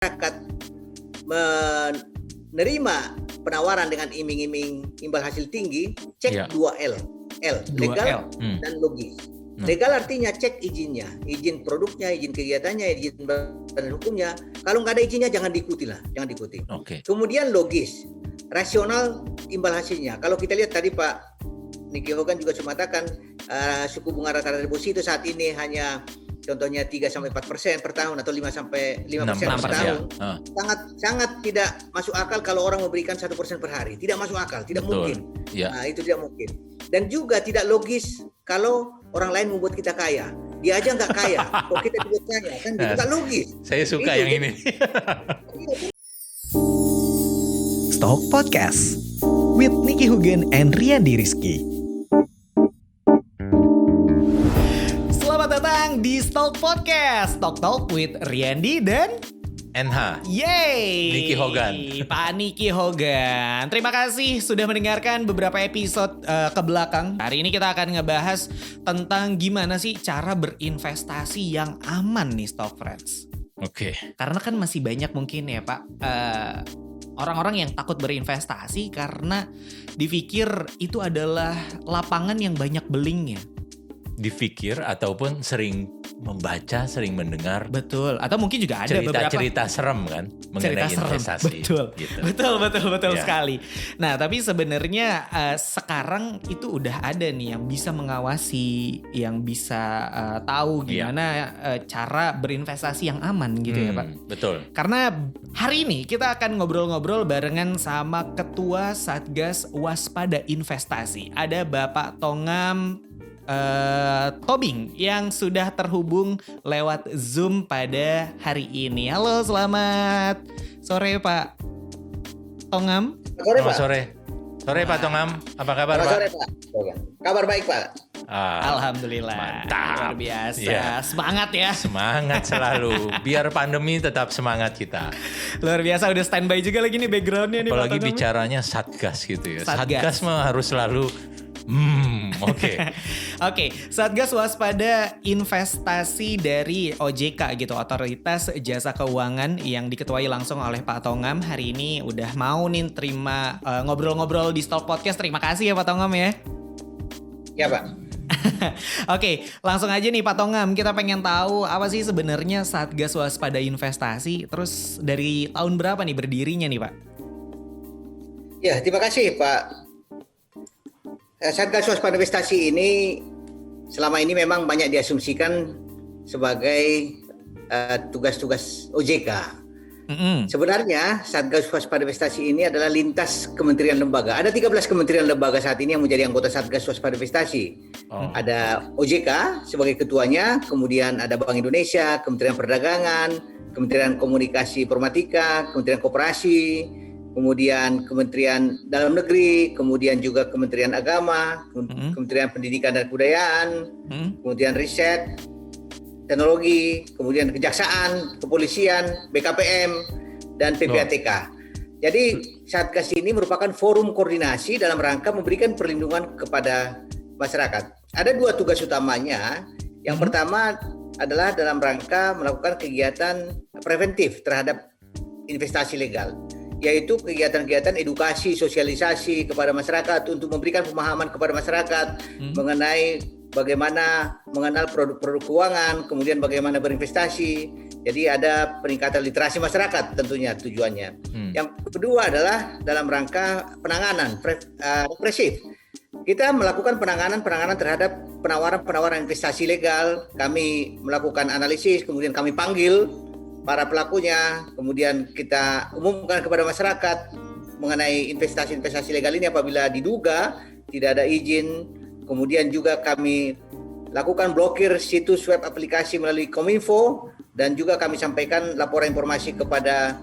masyarakat menerima penawaran dengan iming-iming imbal hasil tinggi, cek 2L. Legal dan logis. Legal artinya cek izinnya, izin produknya, izin kegiatannya, izin badan hukumnya. Kalau nggak ada izinnya jangan diikuti. Okay. Kemudian logis, rasional imbal hasilnya. Kalau kita lihat tadi Pak Nicky Hogan juga mengatakan suku bunga rata-rata deposito saat ini hanya contohnya 3-4% per tahun atau 5-5% per tahun. Sangat tidak masuk akal kalau orang memberikan 1% per hari. Tidak masuk akal, tidak mungkin. Nah, itu tidak mungkin. Dan juga tidak logis kalau orang lain membuat kita kaya. Dia aja nggak kaya, kok kita dibuat kaya, kan itu nggak logis. Saya suka itu, yang ini. Stock Podcast with Nicky Hogan and Riyandi Rizky. Selamat datang di Stock Podcast, Talk with Riyandi dan NH. Yeay, Nicky Hogan. Pak Nicky Hogan. Terima kasih sudah mendengarkan beberapa episode ke belakang. Hari ini kita akan ngebahas tentang gimana sih cara berinvestasi yang aman nih Stock Friends. Oke. Karena kan masih banyak mungkin ya Pak orang-orang yang takut berinvestasi karena dipikir itu adalah lapangan yang banyak belingnya. Dipikir ataupun sering membaca, sering mendengar. Betul. Atau mungkin juga ada cerita serem kan mengenai investasi. Betul. Gitu. Betul sekali. Nah, tapi sebenarnya sekarang itu udah ada nih yang bisa mengawasi, yang bisa tahu gimana cara berinvestasi yang aman gitu ya, Pak. Betul. Karena hari ini kita akan ngobrol-ngobrol barengan sama Ketua Satgas Waspada Investasi. Ada Bapak Tongam Tobing yang sudah terhubung lewat Zoom pada hari ini. Halo, selamat sore Pak Tongam. Selamat sore Pak Tongam. Apa kabar Pak? Sore Pak. Kabar baik Pak. Alhamdulillah. Mantap. Luar biasa. Semangat ya. Semangat selalu. Biar pandemi tetap semangat kita. Luar biasa, udah standby juga lagi nih backgroundnya nih. Apalagi bicaranya Satgas gitu ya. Satgas mah harus selalu Oke. Satgas Waspada Investasi dari OJK gitu, Otoritas Jasa Keuangan yang diketuai langsung oleh Pak Tongam. Hari ini udah mau nih terima ngobrol-ngobrol di Stock Podcast. Terima kasih ya Pak Tongam ya. Ya Pak. Oke, langsung aja nih Pak Tongam, kita pengen tahu apa sih sebenarnya Satgas Waspada Investasi, terus dari tahun berapa nih berdirinya nih Pak? Ya, terima kasih Pak. Satgas Waspada Investasi ini selama ini memang banyak diasumsikan sebagai tugas-tugas OJK. Sebenarnya Satgas Waspada Investasi ini adalah lintas kementerian lembaga. Ada 13 kementerian lembaga saat ini yang menjadi anggota Satgas Waspada Investasi. Ada OJK sebagai ketuanya, kemudian ada Bank Indonesia, Kementerian Perdagangan, Kementerian Komunikasi Informatika, Kementerian Koperasi, kemudian Kementerian Dalam Negeri, kemudian juga Kementerian Agama, Kementerian Pendidikan dan Kebudayaan, kemudian Riset, Teknologi, kemudian Kejaksaan, Kepolisian, BKPM, dan PPATK. Jadi Satgas ini merupakan forum koordinasi dalam rangka memberikan perlindungan kepada masyarakat. Ada 2 tugas utamanya. Yang pertama adalah dalam rangka melakukan kegiatan preventif terhadap investasi legal, yaitu kegiatan-kegiatan edukasi, sosialisasi kepada masyarakat untuk memberikan pemahaman kepada masyarakat mengenai bagaimana mengenal produk-produk keuangan, kemudian bagaimana berinvestasi. Jadi ada peningkatan literasi masyarakat tentunya tujuannya. Yang kedua adalah dalam rangka penanganan represif. Kita melakukan penanganan terhadap penawaran investasi legal. Kami melakukan analisis, kemudian kami panggil para pelakunya, kemudian kita umumkan kepada masyarakat mengenai investasi legal ini apabila diduga tidak ada izin. Kemudian juga kami lakukan blokir situs web aplikasi melalui Kominfo, dan juga kami sampaikan laporan informasi kepada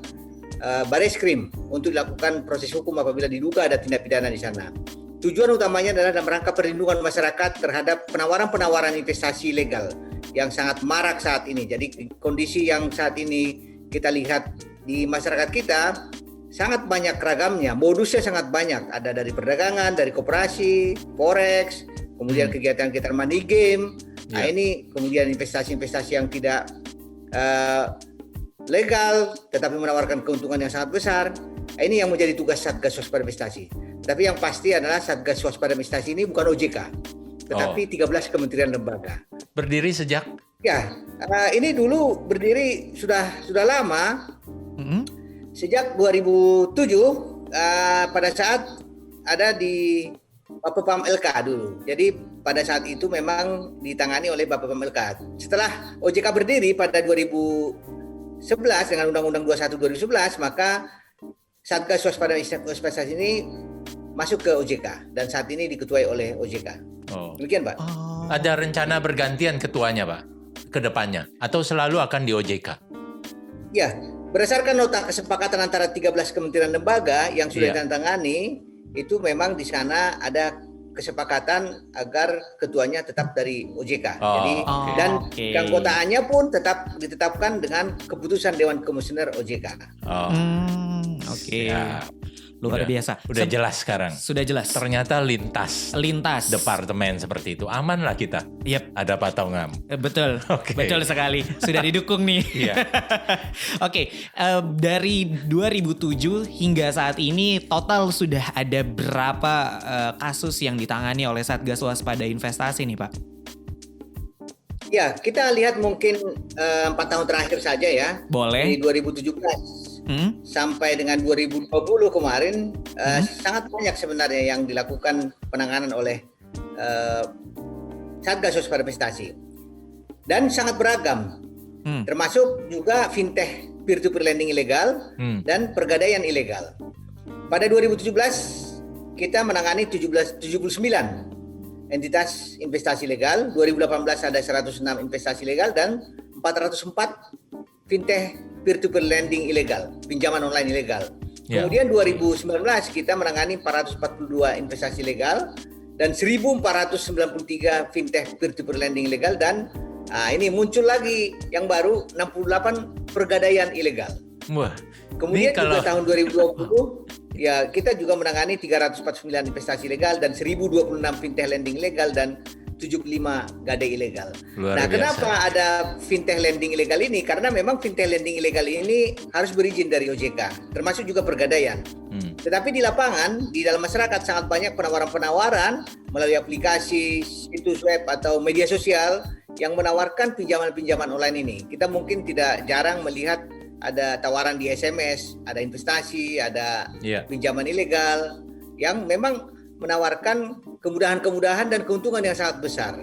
Bareskrim untuk dilakukan proses hukum apabila diduga ada tindak pidana di sana. Tujuan utamanya adalah dalam rangka perlindungan masyarakat terhadap penawaran investasi legal yang sangat marak saat ini. Jadi kondisi yang saat ini kita lihat di masyarakat kita sangat banyak ragamnya, modusnya sangat banyak. Ada dari perdagangan, dari koperasi, forex, kemudian kegiatan-kegiatan money game. Nah ini kemudian investasi-investasi yang tidak legal tetapi menawarkan keuntungan yang sangat besar. Ini yang menjadi tugas Satgas Waspada Investasi. Tapi yang pasti adalah Satgas Waspada Investasi ini bukan OJK, tetapi 13 kementerian lembaga. Berdiri sejak? Ya, ini dulu berdiri sudah lama. Sejak 2007 pada saat ada di Bapepam LK dulu. Jadi pada saat itu memang ditangani oleh Bapepam LK. Setelah OJK berdiri pada 2011 dengan Undang-Undang 21 2011, maka Satgas Waspada Investasi ini masuk ke OJK dan saat ini diketuai oleh OJK. Demikian, Pak. Ada rencana bergantian ketuanya, Pak, ke depannya? Atau selalu akan di OJK? Ya, berdasarkan nota kesepakatan antara 13 kementerian lembaga yang sudah ditandatangani, itu memang di sana ada kesepakatan agar ketuanya tetap dari OJK. Keanggotaannya pun tetap ditetapkan dengan keputusan Dewan Komisioner OJK. Luar biasa. Udah jelas sekarang. Sudah jelas. Ternyata lintas departemen seperti itu. Aman lah kita. Yep. Ada Pak Tongam. Betul. Betul sekali. Sudah didukung nih. Dari 2007 hingga saat ini total sudah ada berapa kasus yang ditangani oleh Satgas Waspada Investasi nih, Pak? Ya, kita lihat mungkin 4 tahun terakhir saja ya. Boleh. Di 2017 sampai dengan 2020 kemarin sangat banyak sebenarnya yang dilakukan penanganan oleh Satgas Waspada Investasi dan sangat beragam, termasuk juga fintech peer-to-peer lending ilegal dan pergadaian ilegal. Pada 2017 kita menangani 79 entitas investasi legal, 2018 ada 106 investasi legal dan 404 fintech peer-to-peer lending ilegal, pinjaman online ilegal. Kemudian 2019 kita menangani 442 investasi legal dan 1.493 fintech peer-to-peer lending ilegal dan ini muncul lagi yang baru 68 pergadaian ilegal. Wah. Kemudian juga tahun 2020 ya kita juga menangani 349 investasi legal dan 1.026 fintech lending ilegal dan 75 gadai ilegal. Kenapa ada fintech lending ilegal ini? Karena memang fintech lending ilegal ini harus berizin dari OJK, termasuk juga pergadaian. Tetapi di lapangan, di dalam masyarakat sangat banyak penawaran-penawaran melalui aplikasi, situs web atau media sosial yang menawarkan pinjaman-pinjaman online ini. Kita mungkin tidak jarang melihat ada tawaran di SMS, ada investasi, ada pinjaman ilegal yang memang menawarkan kemudahan-kemudahan dan keuntungan yang sangat besar.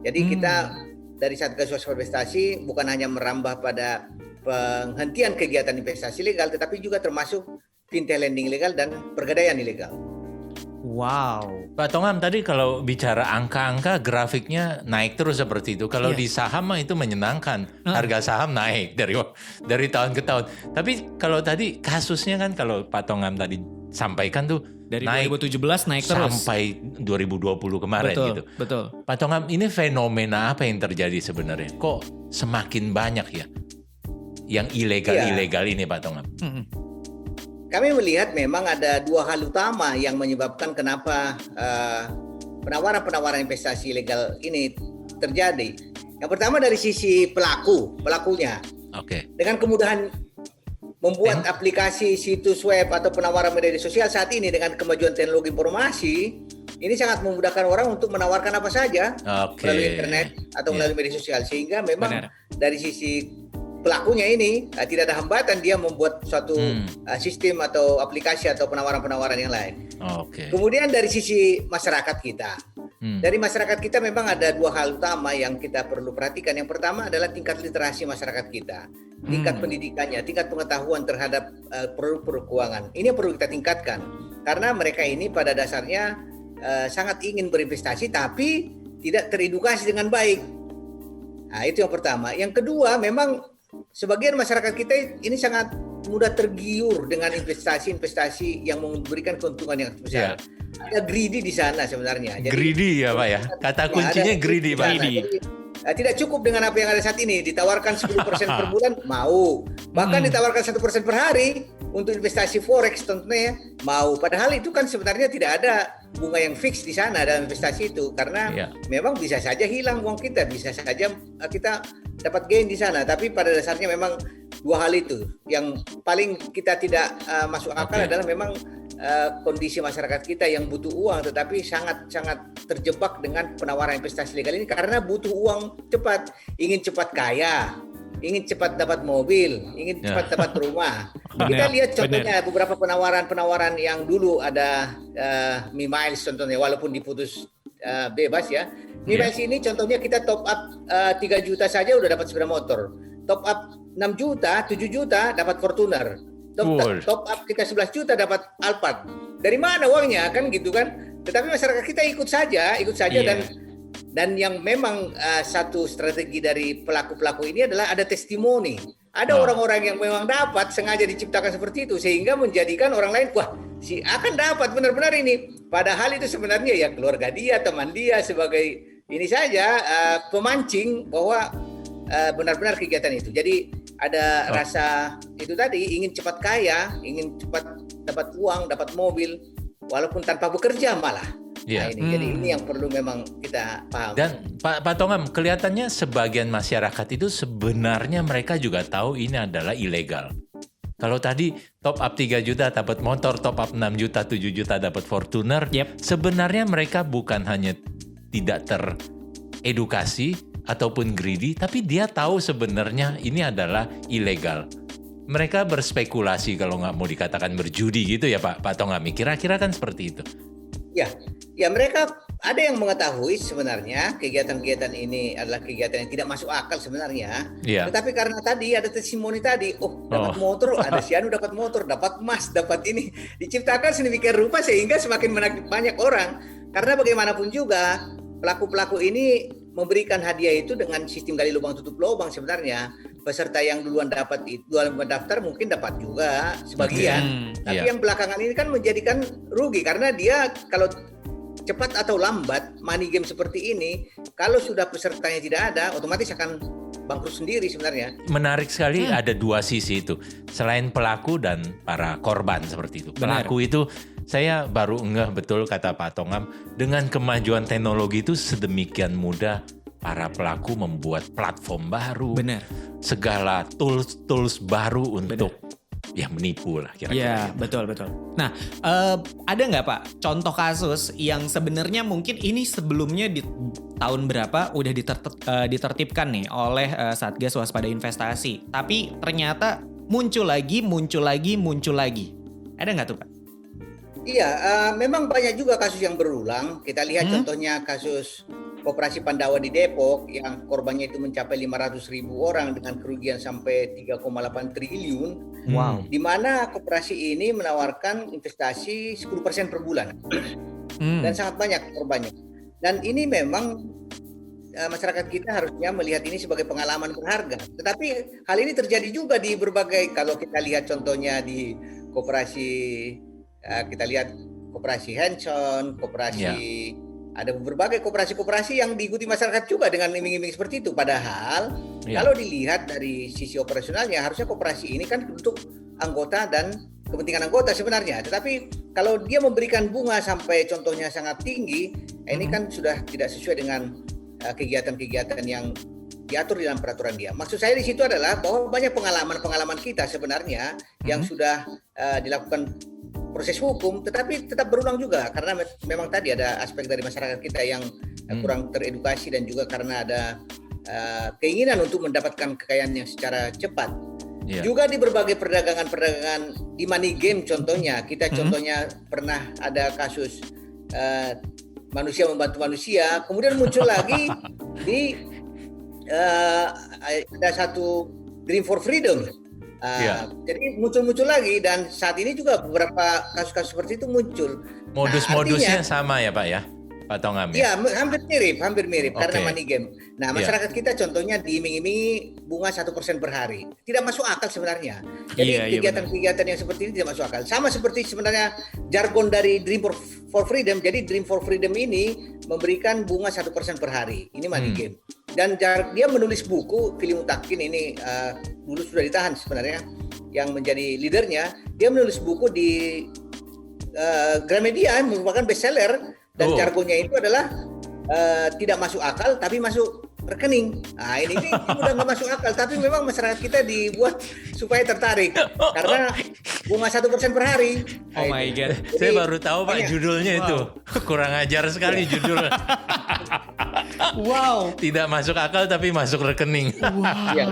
Jadi kita dari Satgas Waspada Investasi bukan hanya merambah pada penghentian kegiatan investasi legal, tetapi juga termasuk fintech lending ilegal dan pergadaian ilegal. Wow. Pak Tongam, tadi kalau bicara angka-angka grafiknya naik terus seperti itu. Kalau di saham mah itu menyenangkan. Harga saham naik dari tahun ke tahun. Tapi kalau tadi kasusnya kan kalau Pak Tongam tadi sampaikan tuh dari naik 2017 naik terus sampai 2020 kemarin gitu. Betul. Pak Tongam, ini fenomena apa yang terjadi sebenarnya? Kok semakin banyak ya yang ilegal ini, Pak Tongam? Kami melihat memang ada dua hal utama yang menyebabkan kenapa penawaran-penawaran investasi ilegal ini terjadi. Yang pertama dari sisi pelakunya. Dengan kemudahan membuat aplikasi, situs web atau penawaran media sosial saat ini dengan kemajuan teknologi informasi, ini sangat memudahkan orang untuk menawarkan apa saja melalui internet atau melalui media sosial. Sehingga memang dari sisi pelakunya ini tidak ada hambatan dia membuat suatu sistem atau aplikasi atau penawaran-penawaran yang lain. Kemudian dari sisi masyarakat kita. Dari masyarakat kita memang ada dua hal utama yang kita perlu perhatikan. Yang pertama adalah tingkat literasi masyarakat kita, tingkat pendidikannya, tingkat pengetahuan terhadap produk-produk keuangan. Ini yang perlu kita tingkatkan karena mereka ini pada dasarnya sangat ingin berinvestasi tapi tidak teredukasi dengan baik. Nah, itu yang pertama. Yang kedua, memang sebagian masyarakat kita ini sangat mudah tergiur dengan investasi-investasi yang memberikan keuntungan yang besar. Ada greedy di sana sebenarnya. Jadi, greedy ya Pak ya? Kata kuncinya greedy Pak. Tidak cukup dengan apa yang ada saat ini. Ditawarkan 10% per bulan, mau. Bahkan ditawarkan 1% per hari untuk investasi forex tentunya mau. Padahal itu kan sebenarnya tidak ada bunga yang fix di sana dalam investasi itu. Karena memang bisa saja hilang uang kita. Bisa saja kita dapat gain di sana. Tapi pada dasarnya memang dua hal itu. Yang paling kita tidak masuk akal adalah memang kondisi masyarakat kita yang butuh uang tetapi sangat terjebak dengan penawaran investasi legal ini karena butuh uang cepat, ingin cepat kaya, ingin cepat dapat mobil, ingin cepat dapat rumah. Kita lihat contohnya beberapa penawaran yang dulu ada Mi-Miles contohnya, walaupun diputus bebas ya. Mi-Miles ini contohnya kita top up 3 juta saja udah dapat sepeda motor. Top up 6 juta, 7 juta dapat Fortuner. Top up kita 11 juta dapat Alphard. Dari mana uangnya kan gitu kan? Tetapi masyarakat kita ikut saja dan yang memang satu strategi dari pelaku-pelaku ini adalah ada testimoni. Ada orang-orang yang memang dapat sengaja diciptakan seperti itu sehingga menjadikan orang lain wah si akan dapat benar-benar ini. Padahal itu sebenarnya ya keluarga dia, teman dia sebagai ini saja pemancing bahwa benar-benar kegiatan itu. Jadi ada rasa itu tadi ingin cepat kaya, ingin cepat dapat uang, dapat mobil, walaupun tanpa bekerja malah. Yeah. Nah, jadi ini yang perlu memang kita paham. Dan Pak Tongam, kelihatannya sebagian masyarakat itu sebenarnya mereka juga tahu ini adalah ilegal. Kalau tadi top up 3 juta dapat motor, top up 6 juta, 7 juta dapat Fortuner, sebenarnya mereka bukan hanya tidak teredukasi ataupun greedy, tapi dia tahu sebenarnya ini adalah ilegal. Mereka berspekulasi kalau nggak mau dikatakan berjudi gitu ya Pak Tongami. Kira-kira kan seperti itu. Ya mereka ada yang mengetahui sebenarnya kegiatan-kegiatan ini adalah kegiatan yang tidak masuk akal sebenarnya. Tetapi karena tadi ada testimoni tadi, dapat motor, ada si Anu dapat motor, dapat emas, dapat ini, diciptakan sedemikian rupa sehingga semakin banyak orang. Karena bagaimanapun juga pelaku-pelaku ini memberikan hadiah itu dengan sistem gali lubang tutup lubang sebenarnya. Peserta yang duluan mendaftar mungkin dapat juga sebagian. Tapi yang belakangan ini kan menjadikan rugi karena dia kalau cepat atau lambat money game seperti ini kalau sudah pesertanya tidak ada otomatis akan bangkrut sendiri sebenarnya. Menarik sekali ada dua sisi itu. Selain pelaku dan para korban seperti itu. Pelaku itu saya baru ngeh betul kata Pak Tongam, dengan kemajuan teknologi itu sedemikian mudah para pelaku membuat platform baru. Segala tools baru untuk menipu lah kira-kira. Iya, betul. Nah, ada nggak Pak contoh kasus yang sebenarnya mungkin ini sebelumnya di tahun berapa udah ditertibkan nih oleh Satgas Waspada Investasi, tapi ternyata muncul lagi. Ada nggak tuh Pak? Iya, memang banyak juga kasus yang berulang. Kita lihat contohnya kasus Koperasi Pandawa di Depok yang korbannya itu mencapai 500.000 orang dengan kerugian sampai 3,8 triliun. Wow. Di mana koperasi ini menawarkan investasi 10% per bulan. Dan sangat banyak korbannya. Dan ini memang masyarakat kita harusnya melihat ini sebagai pengalaman berharga. Tetapi hal ini terjadi juga di berbagai, kalau kita lihat contohnya di koperasi, kita lihat koperasi Hanson, koperasi ada berbagai koperasi-koperasi yang diikuti masyarakat juga dengan iming-iming seperti itu. Padahal kalau dilihat dari sisi operasionalnya harusnya koperasi ini kan untuk anggota dan kepentingan anggota sebenarnya. Tetapi kalau dia memberikan bunga sampai contohnya sangat tinggi, ini kan sudah tidak sesuai dengan kegiatan-kegiatan yang diatur di dalam peraturan dia. Maksud saya di situ adalah bahwa banyak pengalaman-pengalaman kita sebenarnya yang sudah dilakukan proses hukum, tetapi tetap berulang juga karena memang tadi ada aspek dari masyarakat kita yang kurang teredukasi dan juga karena ada keinginan untuk mendapatkan kekayaan yang secara cepat. Juga di berbagai perdagangan di money game contohnya, kita contohnya pernah ada kasus manusia membantu manusia, kemudian muncul lagi di ada satu Dream for Freedom. Jadi muncul lagi dan saat ini juga beberapa kasus-kasus seperti itu muncul. Modus-modusnya sama ya Pak ya? Pak Tongam ya? Iya, hampir mirip karena money game. Nah, masyarakat kita contohnya diiming-imingi bunga 1% per hari. Tidak masuk akal sebenarnya. Jadi kegiatan-kegiatan yang seperti ini tidak masuk akal. Sama seperti sebenarnya jargon dari Dream for Freedom. Jadi Dream for Freedom ini memberikan bunga 1% per hari. Ini money game. Dan dia menulis buku, Fili Mutakin ini dulu sudah ditahan sebenarnya, yang menjadi leadernya. Dia menulis buku di Gramedia, merupakan bestseller. Dan jargonnya itu adalah tidak masuk akal tapi masuk rekening. Nah ini udah nggak masuk akal. Tapi memang masyarakat kita dibuat supaya tertarik karena bunga 1% per hari. Oh my God. Saya baru tahu Pak judulnya itu. Kurang ajar sekali judul. Wow. Tidak masuk akal tapi masuk rekening. Wow. Ya,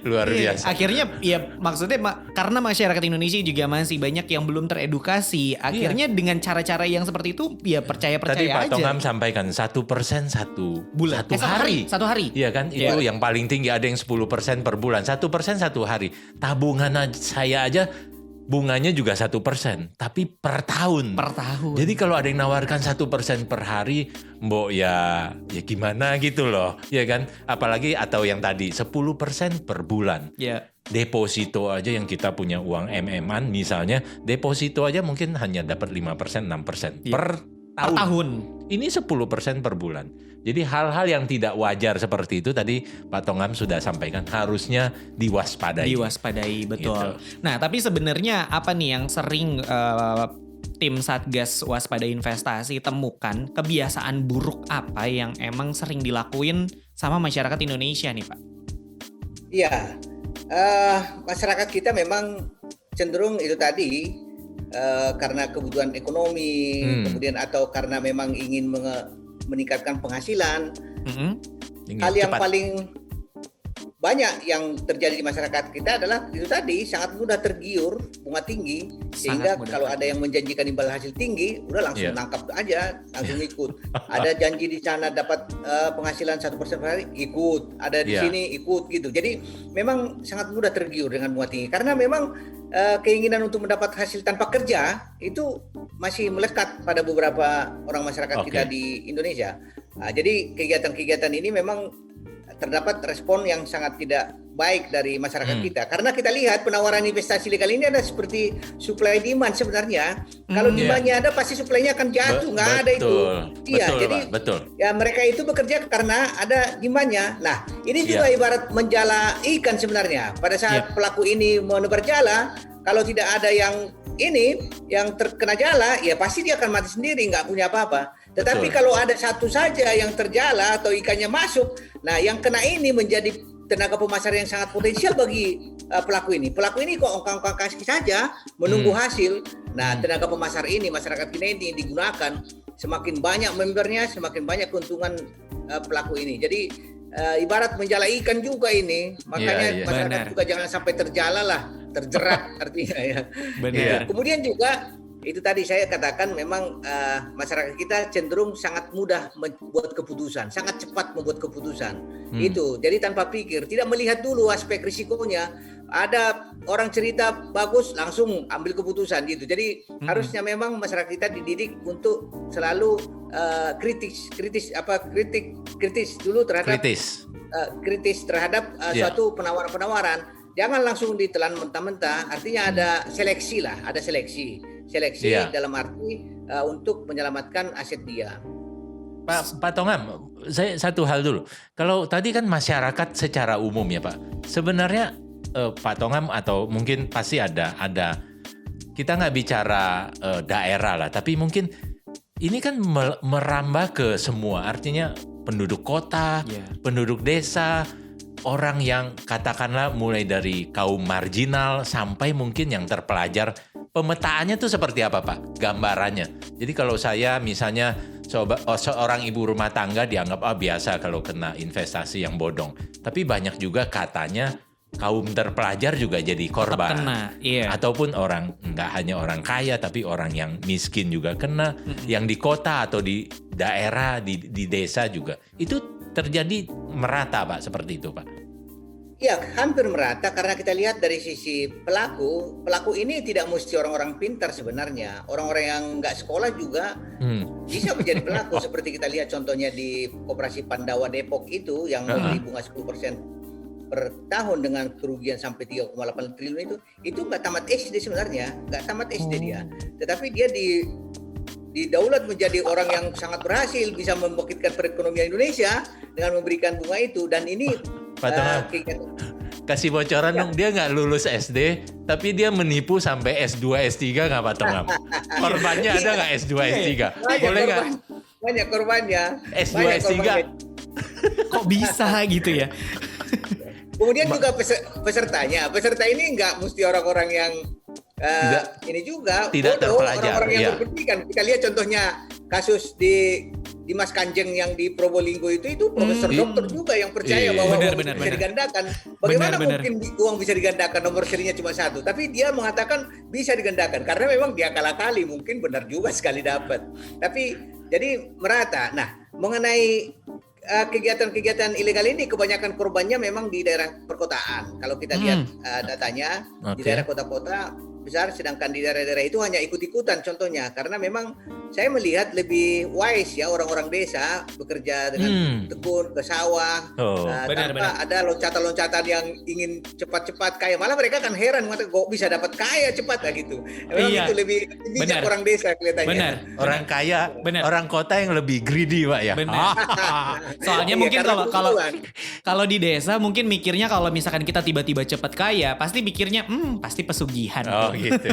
Luar biasa. Akhirnya ya maksudnya karena masyarakat Indonesia juga masih banyak yang belum teredukasi. Akhirnya dengan cara-cara yang seperti itu ya percaya-percaya Tadi Pak aja. Tongam sampaikan 1% satu Bulan. satu hari. Satu hari. Iya kan, itu yang paling tinggi, ada yang 10% per bulan. 1% satu hari. Tabungan saya aja bunganya juga 1%, tapi per tahun. Per tahun. Jadi kalau ada yang nawarkan 1% per hari, mbok ya gimana gitu loh, ya kan? Apalagi atau yang tadi 10% per bulan. Ya. Deposito aja yang kita punya uang MM-an misalnya, deposito aja mungkin hanya dapat 5%, 6% per tahun. Ini 10% per bulan. Jadi hal-hal yang tidak wajar seperti itu tadi Pak Tongam sudah sampaikan harusnya diwaspadai. Diwaspadai, betul. Gitu. Nah, tapi sebenarnya apa nih yang sering tim Satgas Waspada Investasi temukan, kebiasaan buruk apa yang emang sering dilakuin sama masyarakat Indonesia nih Pak? Iya, masyarakat kita memang cenderung itu tadi karena kebutuhan ekonomi, kemudian atau karena memang ingin meningkatkan penghasilan. Hal yang paling banyak yang terjadi di masyarakat kita adalah itu tadi, sangat mudah tergiur bunga tinggi, sehingga kalau ada yang menjanjikan imbal hasil tinggi, udah langsung nangkap aja, langsung ikut. Ada janji di sana dapat penghasilan 1% per hari, ikut. Ada di sini ikut gitu. Jadi memang sangat mudah tergiur dengan bunga tinggi karena memang keinginan untuk mendapat hasil tanpa kerja itu masih melekat pada beberapa orang masyarakat kita di Indonesia. Nah, jadi kegiatan-kegiatan ini memang terdapat respon yang sangat tidak baik dari masyarakat kita. Karena kita lihat penawaran investasi legal ini ada seperti supply demand sebenarnya. Kalau demand-nya ada pasti supply-nya akan jatuh, nggak ada itu. Iya, jadi ya mereka itu bekerja karena ada demand-nya. Nah, ini juga ibarat menjala ikan sebenarnya. Pada saat pelaku ini menebar jala, kalau tidak ada yang terkena jala, ya pasti dia akan mati sendiri, nggak punya apa-apa. Tetapi kalau ada satu saja yang terjala atau ikannya masuk, nah yang kena ini menjadi tenaga pemasar yang sangat potensial bagi pelaku ini. Pelaku ini kok ongkang-ongkang kasih saja menunggu hasil. Nah, tenaga pemasar ini, masyarakat kita ini digunakan, semakin banyak membernya, semakin banyak keuntungan pelaku ini. Jadi ibarat menjala ikan juga ini. Makanya masyarakat juga jangan sampai terjala lah, terjerat artinya ya. Benar. Kemudian juga itu tadi saya katakan memang masyarakat kita cenderung sangat mudah membuat keputusan, sangat cepat membuat keputusan. Itu. Jadi tanpa pikir, tidak melihat dulu aspek risikonya. Ada orang cerita bagus langsung ambil keputusan gitu. Jadi harusnya memang masyarakat kita dididik untuk selalu kritis dulu terhadap kritis terhadap suatu penawaran-penawaran. Jangan langsung ditelan mentah-mentah. Artinya ada seleksi lah, ada seleksi dalam arti untuk menyelamatkan aset dia. Pak Tongam, saya satu hal dulu. Kalau tadi kan masyarakat secara umum ya Pak, sebenarnya Pak Tongam atau mungkin pasti ada kita nggak bicara daerah lah, tapi mungkin ini kan merambah ke semua, artinya penduduk kota, penduduk desa, orang yang katakanlah mulai dari kaum marginal sampai mungkin yang terpelajar. Pemetaannya tuh seperti apa Pak? Gambarannya. Jadi kalau saya misalnya seorang ibu rumah tangga dianggap biasa kalau kena investasi yang bodong. Tapi banyak juga katanya kaum terpelajar juga jadi korban. Kena, iya. Ataupun orang, nggak hanya orang kaya tapi orang yang miskin juga kena. Yang di kota atau di daerah, di desa juga. Itu terjadi merata Pak, seperti itu Pak? Ya, hampir merata karena kita lihat dari sisi pelaku ini tidak mesti orang-orang pintar sebenarnya. Orang-orang yang nggak sekolah juga bisa menjadi pelaku. Seperti kita lihat contohnya di Koperasi Pandawa Depok itu yang memberi bunga 10% per tahun dengan kerugian sampai 3,8 triliun itu nggak tamat SD sebenarnya, nggak tamat SD dia. Tetapi dia didaulat menjadi orang yang sangat berhasil, bisa membangkitkan perekonomian Indonesia dengan memberikan bunga itu. Dan ini Pak Tongam, kasih bocoran dong, dia nggak lulus SD, tapi dia menipu sampai S2, S3 nggak Pak Tongam? Korbannya ada nggak S2, S3? Boleh nggak? Banyak korbannya. S2, banyak S3. Kok bisa gitu ya? Kemudian juga peserta ini nggak mesti orang-orang yang ini juga tidak bodoh, terpelajar, orang-orang yang ya. berpendidikan. Kita lihat contohnya kasus di Dimas Kanjeng yang di Probolinggo itu profesor dokter juga yang percaya Iya. bahwa Benar, uang benar, bisa benar. digandakan. Bagaimana Benar. mungkin uang bisa digandakan, nomor serinya cuma 1, tapi dia mengatakan bisa digandakan karena memang dia akali, mungkin benar juga sekali dapat. Tapi jadi merata. Nah, mengenai kegiatan-kegiatan ilegal ini kebanyakan korbannya memang di daerah perkotaan. Kalau kita lihat datanya di Oke. daerah kota-kota besar, sedangkan di daerah-daerah itu hanya ikut-ikutan contohnya. Karena memang saya melihat lebih wise ya orang-orang desa bekerja dengan tekun ke sawah, Oh. Benar, tanpa ada loncatan-loncatan yang ingin cepat-cepat kaya. Malah mereka kan heran mengatakan kok bisa dapat kaya cepat gitu. Memang Iya. itu lebih bijak Benar. orang desa kelihatannya. Benar. Orang kaya, Benar. orang kota yang lebih greedy, Pak ya. Benar. Soalnya Iya, mungkin karena kalau kebutuhan. kalau di desa mungkin mikirnya kalau misalkan kita tiba-tiba cepat kaya, pasti mikirnya pasti pesugihan. Oh gitu.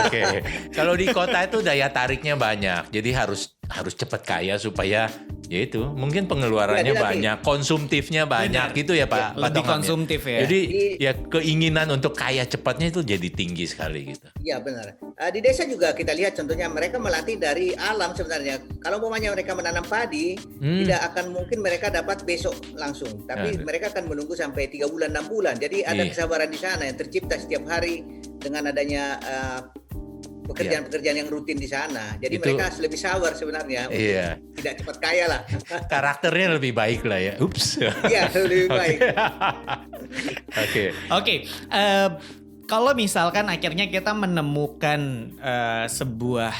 Oke. Kalau di kota itu daya tariknya banyak. Jadi harus cepat kaya supaya ya itu mungkin pengeluarannya Iya, banyak, konsumtifnya banyak Benar. gitu ya Pak. Lebih Tongam, konsumtif ya. Jadi ya keinginan untuk kaya cepatnya itu jadi tinggi sekali gitu. Iya benar. Di desa juga kita lihat contohnya mereka melatih dari alam sebenarnya. Kalau umpamanya mereka menanam padi, tidak akan mungkin mereka dapat besok langsung. Tapi mereka akan menunggu sampai 3 bulan, 6 bulan. Jadi ada Iya. kesabaran di sana yang tercipta setiap hari dengan adanya pekerjaan-pekerjaan yang rutin di sana. Jadi Itu- mereka lebih sabar sebenarnya. Iya. Tidak cepat kaya lah. Karakternya lebih baik lah ya. Ups. Iya, lebih baik. Oke. Oke, kalau misalkan akhirnya kita menemukan sebuah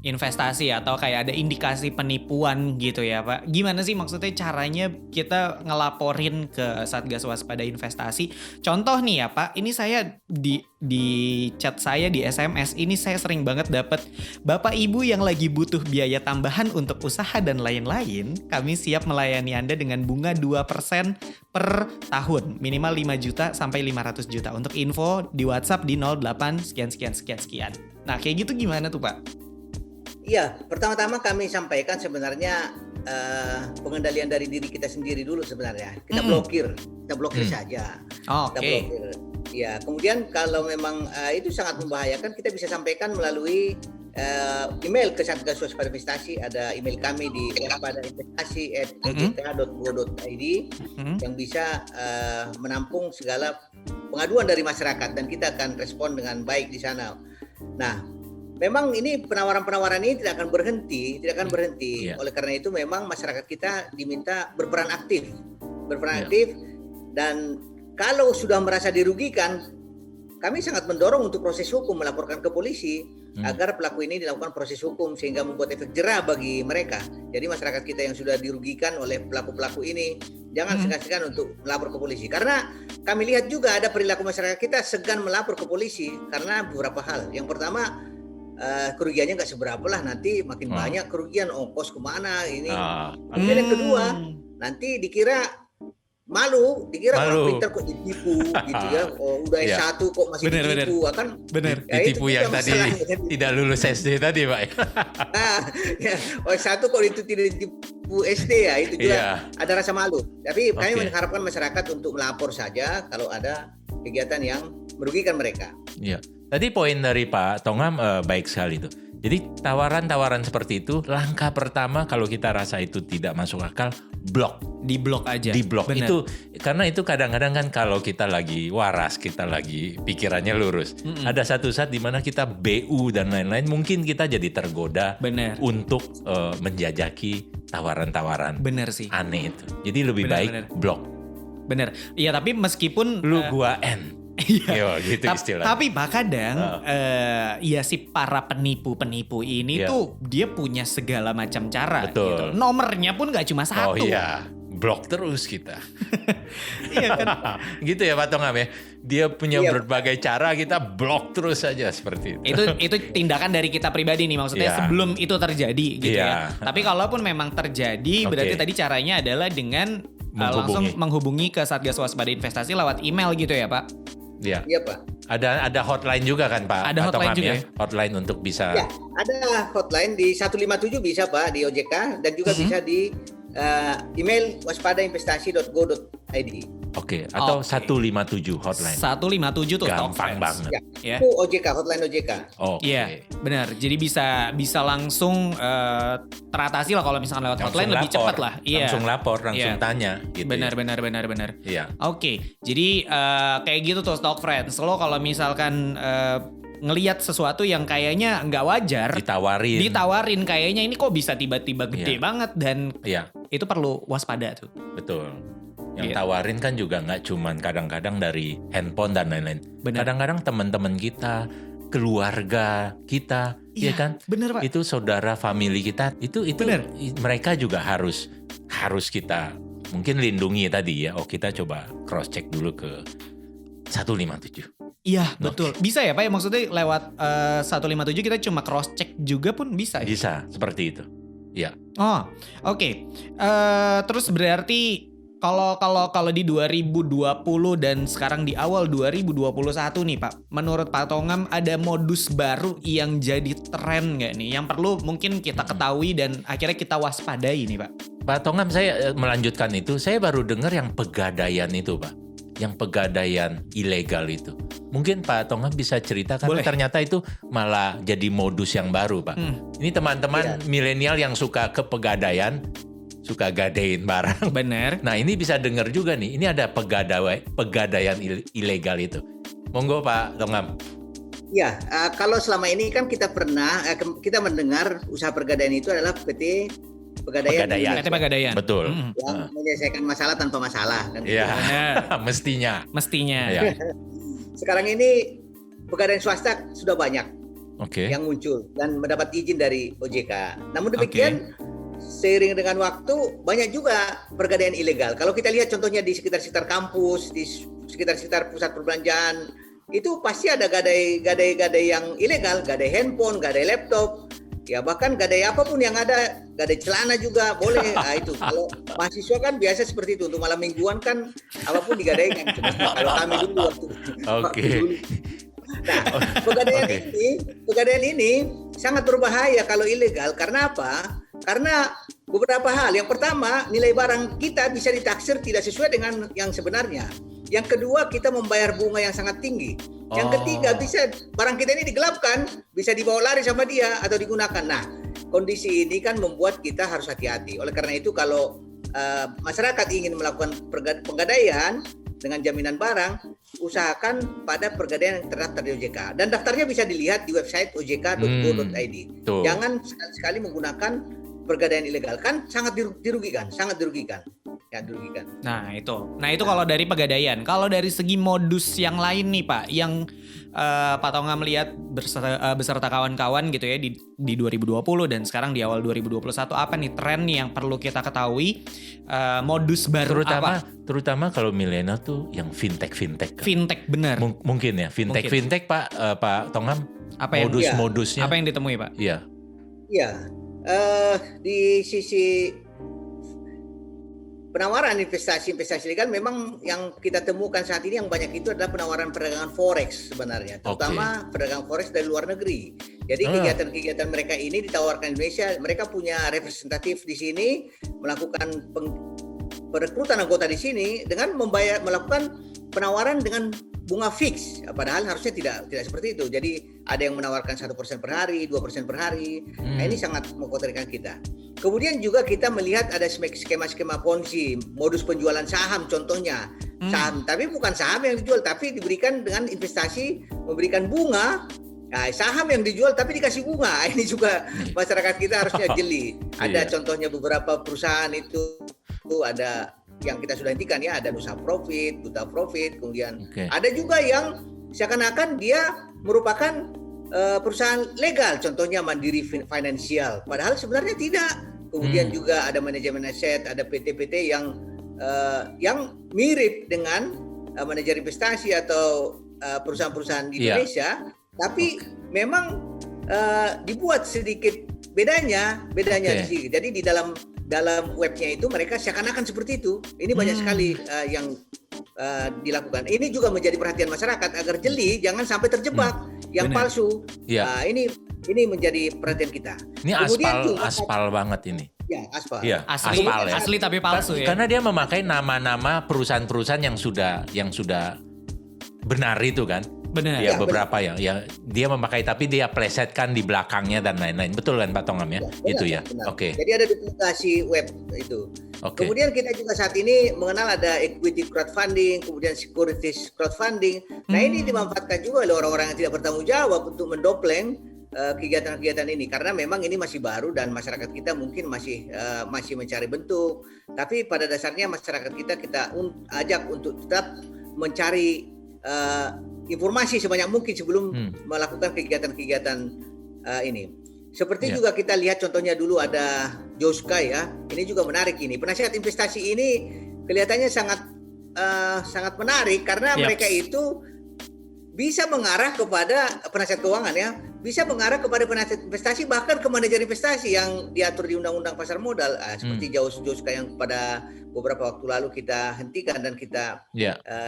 investasi atau kayak ada indikasi penipuan gitu ya Pak. Gimana sih maksudnya caranya kita ngelaporin ke Satgas Waspada Investasi? Contoh nih ya Pak, ini saya di chat saya di SMS ini saya sering banget dapat Bapak Ibu yang lagi butuh biaya tambahan untuk usaha dan lain-lain, kami siap melayani Anda dengan bunga 2% per tahun, minimal 5 juta sampai 500 juta. Untuk info di WhatsApp di 08 sekian. Nah, kayak gitu gimana tuh Pak? Iya, pertama-tama kami sampaikan sebenarnya pengendalian dari diri kita sendiri dulu sebenarnya. Kita blokir saja. Oke. Kita blokir. Ya, kemudian kalau memang itu sangat membahayakan, kita bisa sampaikan melalui email ke Satgas Waspada Investasi. Ada email kami di waspadainvestasi@ojk.go.id yang bisa menampung segala pengaduan dari masyarakat dan kita akan respon dengan baik di sana. Nah, memang ini penawaran-penawaran ini tidak akan berhenti. Iya. Oleh karena itu memang masyarakat kita diminta berperan aktif, Iya. dan kalau sudah merasa dirugikan, kami sangat mendorong untuk proses hukum, melaporkan ke polisi agar pelaku ini dilakukan proses hukum sehingga membuat efek jera bagi mereka. Jadi masyarakat kita yang sudah dirugikan oleh pelaku-pelaku ini jangan segan-segan untuk melapor ke polisi. Karena kami lihat juga ada perilaku masyarakat kita segan melapor ke polisi karena beberapa hal. Yang pertama, kerugiannya nggak seberapa lah, nanti makin banyak kerugian, ongkos kemana ini. Kemudian yang kedua, nanti dikira malu, dikira orang pintar kok ditipu gitu ya. Oh, udah Iya. S1 kok masih Bener, ditipu, kan? Bener. Ya, itu Ditipu juga yang tadi masalahnya. tidak lulus SD tadi Pak. Nah, ya, S1 kok itu tidak ditipu SD ya, itu juga Iya. ada rasa malu. Tapi kami Oke. mengharapkan masyarakat untuk melapor saja kalau ada kegiatan yang merugikan mereka. Iya. Tadi poin dari Pak Tongam baik sekali tuh. Jadi tawaran-tawaran seperti itu, langkah pertama kalau kita rasa itu tidak masuk akal, blok. Di blok aja. Di blok. Bener. Itu karena itu kadang-kadang kan kalau kita lagi waras, kita lagi pikirannya lurus. Ada satu saat di mana kita BU dan lain-lain, mungkin kita jadi tergoda Bener. untuk menjajaki tawaran-tawaran Bener sih. aneh itu. Jadi lebih Bener, baik bener. blok. Bener. Iya tapi meskipun Lu gua N. Yo, gitu istilah. Tapi Pak kadang ya si para penipu-penipu ini Iya. tuh dia punya segala macam cara Betul. gitu. Nomornya pun gak cuma Oh satu. iya, blok terus kita. Iya kan? Gitu ya Pak Tongam ya. Dia punya Iya. berbagai cara, kita blok terus saja seperti itu. itu tindakan dari kita pribadi nih maksudnya Iya. sebelum itu terjadi gitu ya. Iya. Tapi kalaupun memang terjadi Oke. berarti tadi caranya adalah dengan langsung menghubungi ke Satgas Waspada Investasi lewat email gitu ya Pak. Iya. Iya, Pak. Ada hotline juga kan Pak? Ada Pak hotline Tongam juga ya? ya? Hotline untuk bisa. Ya, ada hotline di 157 bisa Pak di OJK dan juga bisa di email waspadainvestasi.go.id. Oke, atau Oke. 157 hotline. 157 tuh Gampang Talk Friends. banget. Ya, Ya. itu OJK, hotline OJK. Oke. Iya, benar. Jadi bisa langsung teratasi lah kalau misalkan lewat Langsung hotline lebih lapor, cepat lah. Iya. Langsung lapor, langsung Iya. tanya gitu. Benar. Iya. Oke, jadi kayak gitu tuh Talk Friends. Lo kalau misalkan ngelihat sesuatu yang kayaknya nggak wajar, ditawarin kayaknya ini kok bisa tiba-tiba gede Iya. banget dan Iya, itu perlu waspada tuh. betul. Yang Iya. tawarin kan juga nggak cuman kadang-kadang dari handphone dan lain-lain. Benar. Kadang-kadang teman-teman kita, keluarga kita, ya kan? Bener Pak. Itu saudara, family kita, itu Bener. mereka juga harus kita mungkin lindungi tadi ya. Oh, kita coba cross check dulu ke 157. Iya betul. Bisa ya Pak ya, maksudnya lewat 157 kita cuma cross check juga pun bisa ya? Bisa seperti itu. Ya. Oh, oke. Terus berarti kalau di 2020 dan sekarang di awal 2021 nih Pak, menurut Pak Tongam ada modus baru yang jadi tren nggak nih? Yang perlu mungkin kita ketahui dan akhirnya kita waspadai nih Pak. Pak Tongam, saya melanjutkan itu. Saya baru dengar yang pegadaian itu Pak. Yang pegadaian ilegal itu. Mungkin Pak Tongam bisa cerita karena Boleh. ternyata itu malah jadi modus yang baru Pak. Ini teman-teman milenial yang suka ke pegadaian, suka gadein barang. Bener. Nah ini bisa dengar juga nih, ini ada pegadaian ilegal itu. Monggo Pak Tongam. Ya, kalau selama ini kan kita mendengar usaha pegadaian itu adalah PT Pegadaian. PT Pegadaian. Betul. Yang menyelesaikan masalah tanpa masalah. Kan Iya, Benar. mestinya. Ya. Ya. Sekarang ini pegadaian swasta sudah banyak Oke. yang muncul dan mendapat izin dari OJK. Namun demikian, seiring dengan waktu banyak juga pegadaian ilegal. Kalau kita lihat contohnya di sekitar-sekitar kampus, di sekitar-sekitar pusat perbelanjaan, itu pasti ada gadai yang ilegal, gadai handphone, gadai laptop, ya bahkan gadai apapun yang ada, gadai celana juga boleh. Nah, itu kalau mahasiswa kan biasa seperti itu, untuk malam mingguan kan apapun digadaikan. Kalau kami dulu waktu Oke. dulu. Nah, pegadaian ini sangat berbahaya kalau ilegal. Karena apa? Karena beberapa hal. Yang pertama, nilai barang kita bisa ditaksir tidak sesuai dengan yang sebenarnya. Yang kedua, kita membayar bunga yang sangat tinggi. Yang ketiga, bisa barang kita ini digelapkan, bisa dibawa lari sama dia atau digunakan. Nah, kondisi ini kan membuat kita harus hati-hati. Oleh karena itu, kalau masyarakat ingin melakukan penggadaian dengan jaminan barang, usahakan pada pegadaian yang terdaftar di OJK. Dan daftarnya bisa dilihat di website ojk.go.id. Jangan sekali-sekali menggunakan pegadaian ilegal, kan sangat dirugikan. Ya, dirugikan. Nah itu kalau dari pegadaian. Kalau dari segi modus yang lain nih Pak, yang Pak Tongam melihat beserta kawan-kawan gitu ya di 2020 dan sekarang di awal 2021, apa nih tren nih yang perlu kita ketahui, modus baru apa? Terutama kalau milenial tuh yang fintech. Fintech bener. Mungkin ya fintech Pak Tongam. Apa yang modusnya? Apa yang ditemui Pak? Iya. Iya. Di sisi penawaran investasi legal, memang yang kita temukan saat ini yang banyak itu adalah penawaran perdagangan forex sebenarnya, terutama perdagangan forex dari luar negeri. Jadi kegiatan-kegiatan mereka ini ditawarkan Indonesia, mereka punya representatif di sini, melakukan perekrutan anggota di sini dengan melakukan penawaran dengan bunga fix, padahal harusnya tidak seperti itu. Jadi ada yang menawarkan 1% per hari, 2% per hari. Nah, ini sangat mengkhawatirkan kita. Kemudian juga kita melihat ada skema-skema Ponzi, modus penjualan saham contohnya. Saham, tapi bukan saham yang dijual, tapi diberikan dengan investasi, memberikan bunga. Nah, saham yang dijual tapi dikasih bunga. Ini juga masyarakat kita harusnya jeli. Ada contohnya beberapa perusahaan itu ada yang kita sudah hentikan ya, ada Nusa Profit, Duta Profit, kemudian ada juga yang seakan-akan dia merupakan perusahaan legal, contohnya Mandiri Financial, padahal sebenarnya tidak. Kemudian juga ada manajemen aset, ada PT-PT yang mirip dengan manajer investasi atau perusahaan-perusahaan di Indonesia, tapi memang dibuat sedikit bedanya di sini. Jadi di dalam webnya itu mereka seakan-akan seperti itu. Ini banyak sekali yang dilakukan. Ini juga menjadi perhatian masyarakat agar jeli, jangan sampai terjebak yang palsu. Ini menjadi perhatian kita. Ini aspal banget ini. Ya, aspal. Iya, Asli, aspal ya. asli tapi palsu ya. Karena dia memakai nama-nama perusahaan-perusahaan yang sudah benar itu kan. Benar. Ya, Ya, beberapa yang dia memakai tapi dia plesetkan di belakangnya dan lain-lain. Betul kan Pak Tongam ya? Benar, Itu ya. benar. Oke. Jadi ada duplikasi web itu. Oke. Kemudian kita juga saat ini mengenal ada equity crowdfunding, kemudian securities crowdfunding. Nah ini dimanfaatkan juga oleh orang-orang yang tidak bertanggung jawab untuk mendopleng kegiatan-kegiatan ini karena memang ini masih baru dan masyarakat kita mungkin masih mencari bentuk. Tapi pada dasarnya masyarakat kita ajak untuk tetap mencari informasi sebanyak mungkin sebelum melakukan kegiatan-kegiatan ini. Seperti juga kita lihat contohnya dulu ada Joska ya. Ini juga menarik ini. Penasihat investasi ini kelihatannya sangat menarik karena mereka itu bisa mengarah kepada penasihat keuangan ya, bisa mengarah kepada penasihat investasi bahkan ke manajer investasi yang diatur di Undang-Undang Pasar Modal seperti Joska yang pada beberapa waktu lalu kita hentikan dan kita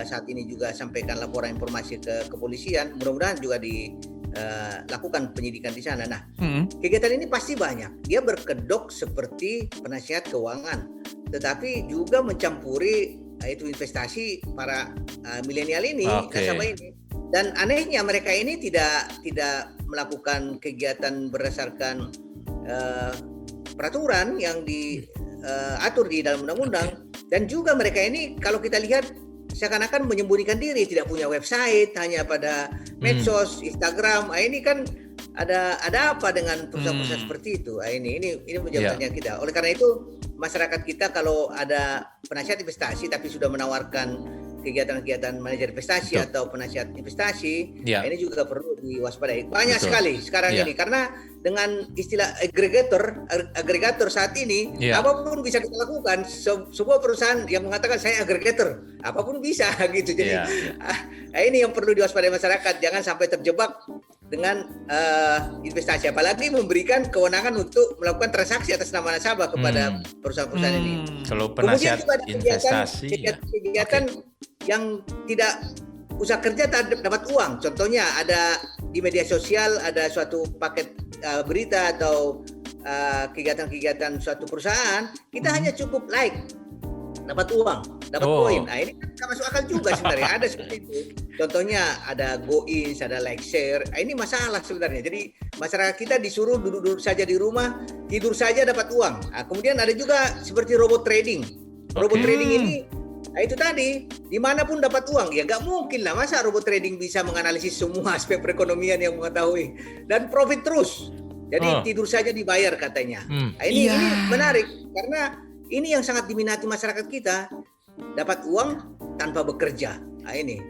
saat ini juga sampaikan laporan informasi ke kepolisian. Mudah-mudahan juga dilakukan penyidikan di sana. Nah, kegiatan ini pasti banyak. Dia berkedok seperti penasihat keuangan, tetapi juga mencampuri itu investasi para milenial ini, nasabah ini. Dan anehnya mereka ini tidak melakukan kegiatan berdasarkan peraturan yang diatur di dalam undang-undang. Dan juga mereka ini kalau kita lihat seakan-akan menyembunyikan diri, tidak punya website, hanya pada medsos, Instagram. Ini kan ada apa dengan perusahaan-perusahaan seperti itu? Ini menjadi pertanyaan kita. Oleh karena itu masyarakat kita kalau ada penasihat investasi tapi sudah menawarkan kegiatan-kegiatan manajer investasi atau penasihat investasi, ini juga perlu diwaspadai. Banyak sekali sekarang ini karena dengan istilah agregator saat ini, apapun bisa kita lakukan. Sebuah perusahaan yang mengatakan saya agregator, apapun bisa gitu. Jadi ini yang perlu diwaspadai masyarakat, jangan sampai terjebak dengan investasi, apalagi memberikan kewenangan untuk melakukan transaksi atas nama nasabah kepada perusahaan-perusahaan ini. Kalau penasihat investasi, kegiatan yang tidak usah kerja dapat uang. Contohnya ada di media sosial ada suatu paket berita atau kegiatan-kegiatan suatu perusahaan, kita hanya cukup like, dapat uang, dapat poin. Nah ini kan masuk akal juga sebenarnya. Ada seperti itu. Contohnya ada GoIns, ada like share. Ini masalah sebenarnya. Jadi masyarakat kita disuruh duduk saja di rumah, tidur saja dapat uang. Nah, kemudian ada juga seperti robot trading. Robot trading ini itu tadi, dimanapun dapat uang. Ya nggak mungkin lah, masa robot trading bisa menganalisis semua aspek perekonomian yang mengetahui. Dan profit terus. Jadi tidur saja dibayar katanya. Ini menarik, karena ini yang sangat diminati masyarakat kita. Dapat uang tanpa bekerja. Nah ini.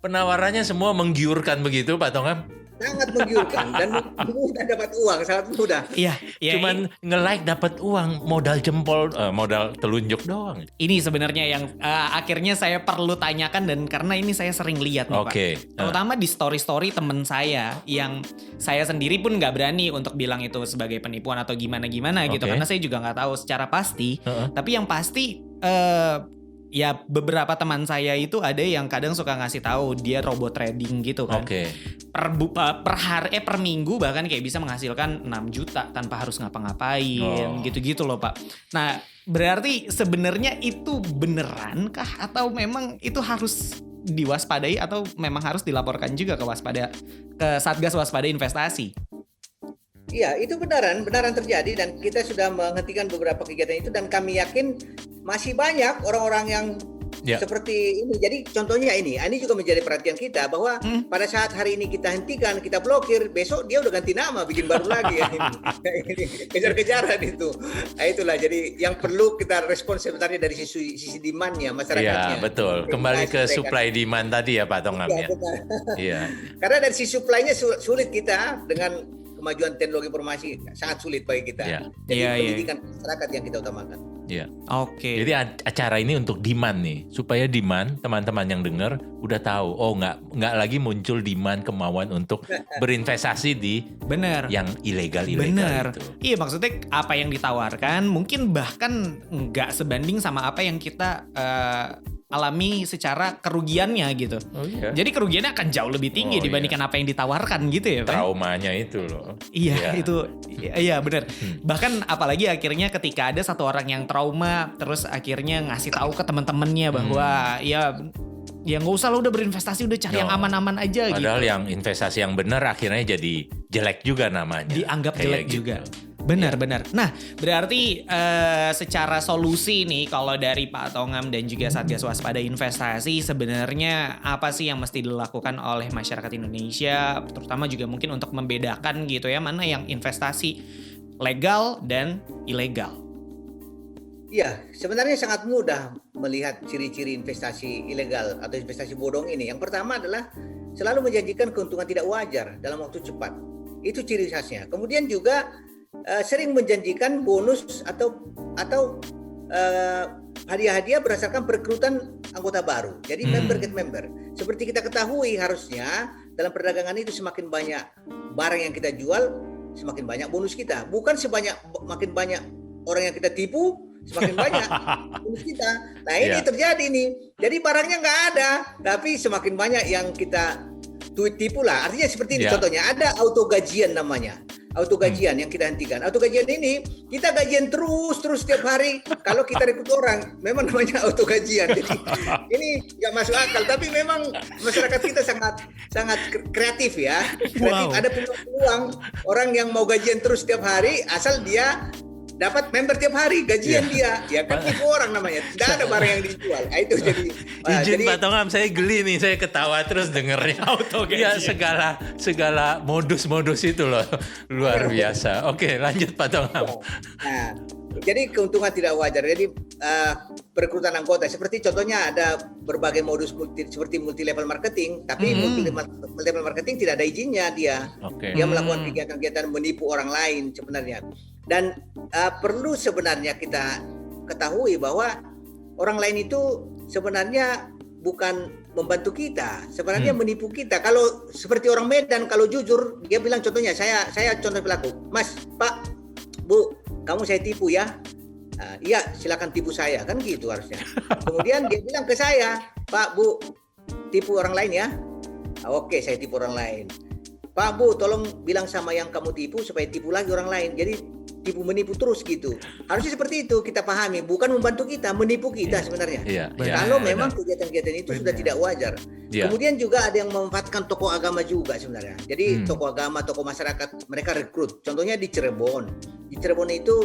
Penawarannya semua menggiurkan begitu Pak Tongam? Sangat menggiurkan dan mudah dapat uang, sangat mudah. Iya. Cuman nge-like dapat uang, modal jempol, modal telunjuk doang. Ini sebenarnya yang akhirnya saya perlu tanyakan dan karena ini saya sering lihat nih Pak. Terutama di story-story temen saya yang saya sendiri pun nggak berani untuk bilang itu sebagai penipuan atau gimana-gimana gitu. Karena saya juga nggak tahu secara pasti. Tapi yang pasti ya beberapa teman saya itu ada yang kadang suka ngasih tahu dia robot trading gitu kan. Per minggu bahkan kayak bisa menghasilkan 6 juta tanpa harus ngapa-ngapain gitu-gitu loh Pak. Nah, berarti sebenarnya itu beneran kah atau memang itu harus diwaspadai atau memang harus dilaporkan juga ke Satgas Waspada Investasi? Iya, itu benaran terjadi dan kita sudah menghentikan beberapa kegiatan itu dan kami yakin masih banyak orang-orang yang seperti ini. Jadi contohnya ini juga menjadi perhatian kita bahwa pada saat hari ini kita hentikan, kita blokir, besok dia udah ganti nama, bikin baru lagi ya ini. Kejar-kejaran itu. Nah, itulah jadi yang perlu kita respon sebenarnya dari sisi demand-nya masyarakatnya. Iya, betul. Kembali ke supply demand tadi ya Pak Tongam ya. Iya. Karena dari sisi supply-nya sulit kita dengan kemajuan teknologi informasi sangat sulit bagi kita. Jadi pendidikan masyarakat yang kita utamakan. Iya. Oke. Jadi acara ini untuk demand nih, supaya demand teman-teman yang dengar udah tahu. Oh nggak lagi muncul demand kemauan untuk berinvestasi di yang ilegal itu. Iya, maksudnya apa yang ditawarkan mungkin bahkan nggak sebanding sama apa yang kita alami secara kerugiannya gitu. Oh iya. Jadi kerugiannya akan jauh lebih tinggi Oh, dibandingkan apa yang ditawarkan gitu ya, Pak. Traumanya itu loh. Iya, itu iya benar. Bahkan apalagi akhirnya ketika ada satu orang yang trauma terus akhirnya ngasih tahu ke teman-temannya bahwa ya nggak usah lo udah berinvestasi, udah cari yang No. aman-aman aja gitu. Padahal yang investasi yang benar akhirnya jadi jelek juga namanya. Dianggap Kayak jelek gitu. juga. Benar. Nah, berarti secara solusi nih kalau dari Pak Tongam dan juga Satgas Waspada Investasi sebenarnya apa sih yang mesti dilakukan oleh masyarakat Indonesia, terutama juga mungkin untuk membedakan gitu ya mana yang investasi legal dan ilegal. Iya, sebenarnya sangat mudah melihat ciri-ciri investasi ilegal atau investasi bodong ini. Yang pertama adalah selalu menjanjikan keuntungan tidak wajar dalam waktu cepat. Itu ciri khasnya. Kemudian juga sering menjanjikan bonus atau hadiah-hadiah berdasarkan perekrutan anggota baru. Jadi member get member. Seperti kita ketahui harusnya dalam perdagangan itu semakin banyak barang yang kita jual, semakin banyak bonus kita. Bukan makin banyak orang yang kita tipu, semakin banyak bonus kita. Nah ini terjadi nih. Jadi barangnya nggak ada, tapi semakin banyak yang kita tipu lah. Artinya seperti ini contohnya, ada auto gajian namanya. Auto gajian yang kita hentikan. Auto gajian ini kita gajian terus setiap hari. Kalau kita rekrut orang, memang namanya auto gajian. Jadi ini nggak masuk akal. Tapi memang masyarakat kita sangat kreatif ya. Kreatif. Wow. Ada peluang orang yang mau gajian terus setiap hari, asal dia dapat member tiap hari, gajian dia. Ya kan tipu orang namanya. Tidak ada barang yang dijual. Nah, itu jadi Izin Pak Tongam, saya geli nih, saya ketawa terus dengernya. Auto Ya gajian. segala modus-modus itu loh, luar biasa. Oke, lanjut Pak Tongam. Nah, jadi keuntungan tidak wajar. Jadi perekrutan anggota seperti contohnya ada berbagai modus seperti multi level marketing, tapi multi level marketing tidak ada izinnya dia. Oke. Dia melakukan kegiatan-kegiatan menipu orang lain sebenarnya. Dan perlu sebenarnya kita ketahui bahwa orang lain itu sebenarnya bukan membantu kita, sebenarnya menipu kita. Kalau seperti orang Medan, kalau jujur dia bilang contohnya, saya contoh pelaku, Mas, Pak, Bu, kamu saya tipu ya. Iya, silakan tipu saya, kan gitu harusnya. Kemudian dia bilang ke saya, Pak, Bu, tipu orang lain ya. Oke, saya tipu orang lain. Pak, Bu, tolong bilang sama yang kamu tipu supaya tipu lagi orang lain. Jadi tipu menipu terus gitu. Harusnya seperti itu kita pahami, bukan membantu kita, menipu kita sebenarnya. Iya, Kalau iya, memang benar. kegiatan-kegiatan itu sudah tidak wajar. Iya. Kemudian juga ada yang memanfaatkan tokoh agama juga sebenarnya. Jadi tokoh agama, tokoh masyarakat mereka rekrut. Contohnya di Cirebon. Di Cirebon itu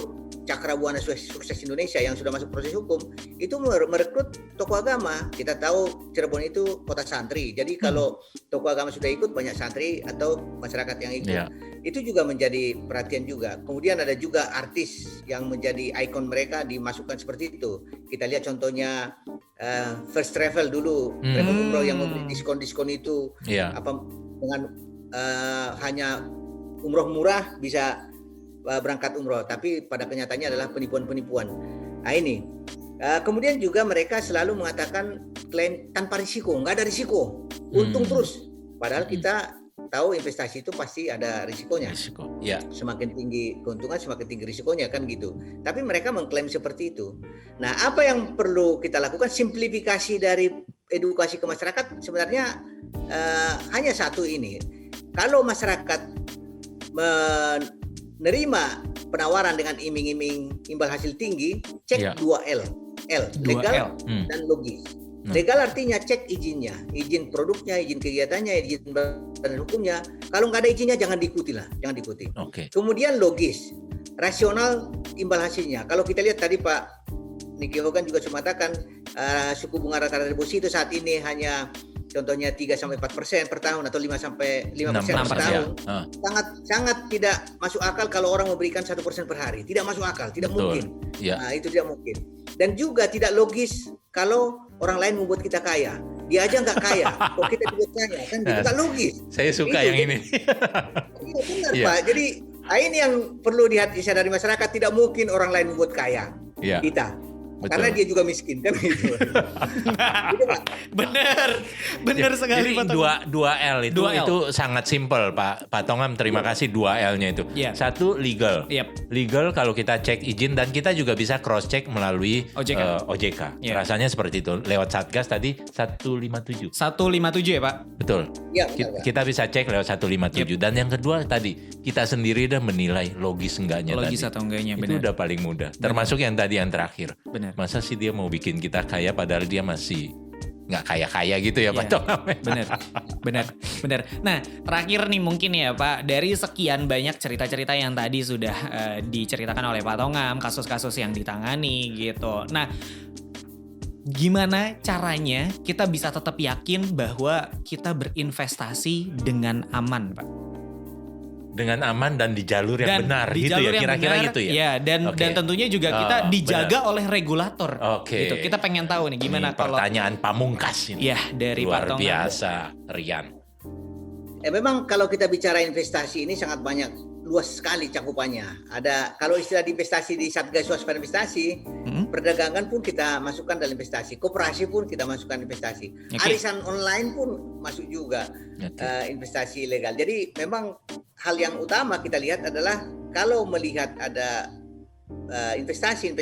Cakrabuana Sukses Indonesia yang sudah masuk proses hukum itu merekrut tokoh agama. Kita tahu Cirebon itu kota santri. Jadi kalau tokoh agama sudah ikut, banyak santri atau masyarakat yang ikut. Iya. Itu juga menjadi perhatian juga. Kemudian ada juga artis yang menjadi ikon mereka dimasukkan seperti itu. Kita lihat contohnya First Travel dulu, travel umroh yang memberi diskon-diskon itu, Iya. apa dengan hanya umroh murah bisa berangkat umroh, tapi pada kenyataannya adalah penipuan-penipuan. Nah ini, kemudian juga mereka selalu mengatakan klaim tanpa risiko, nggak ada risiko, untung terus. Padahal kita tahu investasi itu pasti ada risikonya. Risiko. Ya. Semakin tinggi keuntungan, semakin tinggi risikonya kan gitu. Tapi mereka mengklaim seperti itu. Nah, apa yang perlu kita lakukan? Simplifikasi dari edukasi ke masyarakat sebenarnya hanya satu ini. Kalau masyarakat menerima penawaran dengan iming-iming imbal hasil tinggi, cek 2L. Legal dan logis. Legal artinya cek izinnya, izin produknya, izin kegiatannya, izin badan hukumnya. Kalau nggak ada izinnya jangan diikuti lah, jangan diikuti. Oke. Kemudian logis, rasional imbal hasilnya. Kalau kita lihat tadi Pak Niki Hogan juga sudah mengatakan suku bunga rata-rata deposito saat ini hanya contohnya 3-4% per tahun atau 5-5% per tahun. Sangat tidak masuk akal kalau orang memberikan 1% per hari. Tidak masuk akal, tidak mungkin. Ya. Nah, itu tidak mungkin. Dan juga tidak logis kalau orang lain membuat kita kaya. Dia aja nggak kaya, kok kita dibuat kaya, kan gitu, nggak logis. Saya suka itu, yang ini. Iya benar Pak. Jadi ini yang perlu disadari masyarakat, tidak mungkin orang lain membuat kaya kita. Betul. Karena dia juga miskin kan gitu. Gitu, Pak. Bener sekali Jadi Pak Tongam. dua L itu Dua L. itu sangat simpel Pak Tongam, terima kasih 2 L-nya itu. Iya. Satu legal. Yep. Legal kalau kita cek izin dan kita juga bisa cross check melalui OJK. Iya. Rasanya seperti itu. Lewat Satgas tadi 157. 157 ya Pak? Betul. Iya, benar, Pak. Kita bisa cek lewat 157. Dan yang kedua tadi kita sendiri udah menilai logis enggaknya Logis tadi. atau enggaknya, Itu benar. udah paling mudah. Termasuk yang tadi yang terakhir. Benar. Masa sih dia mau bikin kita kaya padahal dia masih nggak kaya-kaya gitu ya Pak Iya, Tongam. benar. Nah, terakhir nih mungkin ya Pak, dari sekian banyak cerita-cerita yang tadi sudah diceritakan oleh Pak Tongam, kasus-kasus yang ditangani gitu. Nah, gimana caranya kita bisa tetap yakin bahwa kita berinvestasi dengan aman, Pak? Dengan aman dan di jalur yang benar di gitu jalur ya, yang kira-kira benar, gitu ya. Ya, dan Oke. dan tentunya juga kita dijaga oleh regulator. Oke. Gitu. Kita pengen tahu nih gimana Ini kalau pertanyaan pamungkas ini. ya dari Pak Luar Tongam. biasa, Rian. Memang kalau kita bicara investasi ini sangat banyak, luas sekali cakupannya. Ada kalau istilah di investasi di Satgas Waspada Investasi, perdagangan pun kita masukkan dalam investasi, koperasi pun kita masukkan investasi, Oke. arisan online pun masuk juga investasi ilegal. Jadi memang hal yang utama kita lihat adalah kalau melihat ada investasi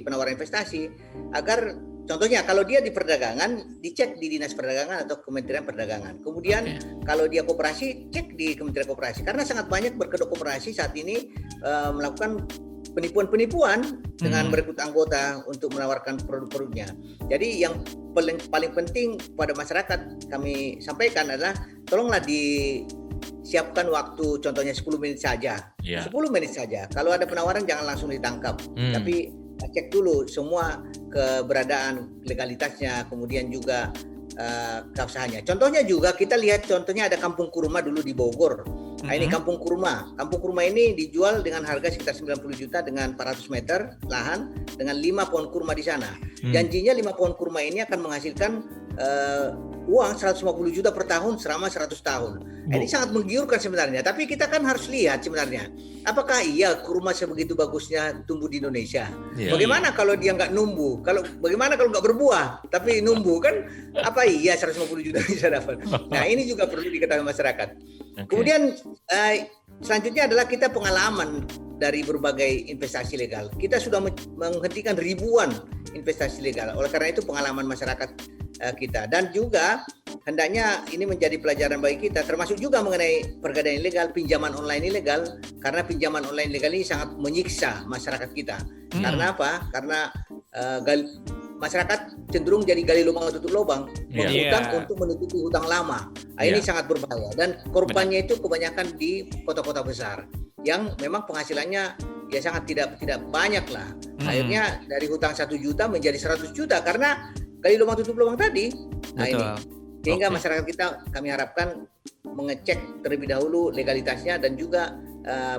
penawaran investasi, agar contohnya kalau dia di perdagangan, dicek di Dinas Perdagangan atau Kementerian Perdagangan. Kemudian kalau dia koperasi, cek di Kementerian Koperasi. Karena sangat banyak berkedok koperasi saat ini melakukan penipuan-penipuan dengan merekrut anggota untuk menawarkan produk-produknya. Jadi yang paling penting pada masyarakat kami sampaikan adalah tolonglah disiapkan waktu, contohnya 10 menit saja. Ya. 10 menit saja. Kalau ada penawaran jangan langsung ditangkap. Tapi cek dulu semua keberadaan legalitasnya, kemudian juga keabsahannya. Contohnya juga kita lihat contohnya ada kampung kurma dulu di Bogor. Nah, ini kampung kurma. Kampung kurma ini dijual dengan harga sekitar 90 juta dengan 400 meter lahan dengan 5 pohon kurma di sana. Janjinya 5 pohon kurma ini akan menghasilkan uang 150 juta per tahun selama 100 tahun. Ini sangat menggiurkan sebenarnya. Tapi kita kan harus lihat sebenarnya, apakah iya kurma sebegitu bagusnya tumbuh di Indonesia? Iya. Bagaimana kalau dia nggak numbuh? Bagaimana kalau nggak berbuah tapi numbuh, kan apa iya 150 juta bisa dapat? Nah, ini juga perlu diketahui masyarakat. Oke. Kemudian selanjutnya adalah kita pengalaman dari berbagai investasi legal. Kita sudah menghentikan ribuan investasi legal. Oleh karena itu pengalaman masyarakat kita, dan juga hendaknya ini menjadi pelajaran bagi kita, termasuk juga mengenai pergadaian ilegal, pinjaman online ilegal, karena pinjaman online ilegal ini sangat menyiksa masyarakat kita. Karena apa? Karena masyarakat cenderung jadi gali lubang tutup lubang, menghutang untuk menutupi hutang lama. Nah, ini sangat berbahaya, dan korbannya itu kebanyakan di kota-kota besar yang memang penghasilannya ya sangat tidak banyak lah. Akhirnya dari hutang 1 juta menjadi 100 juta karena gali lubang tutup lubang tadi. Nah, ini sehingga masyarakat kita kami harapkan mengecek terlebih dahulu legalitasnya dan juga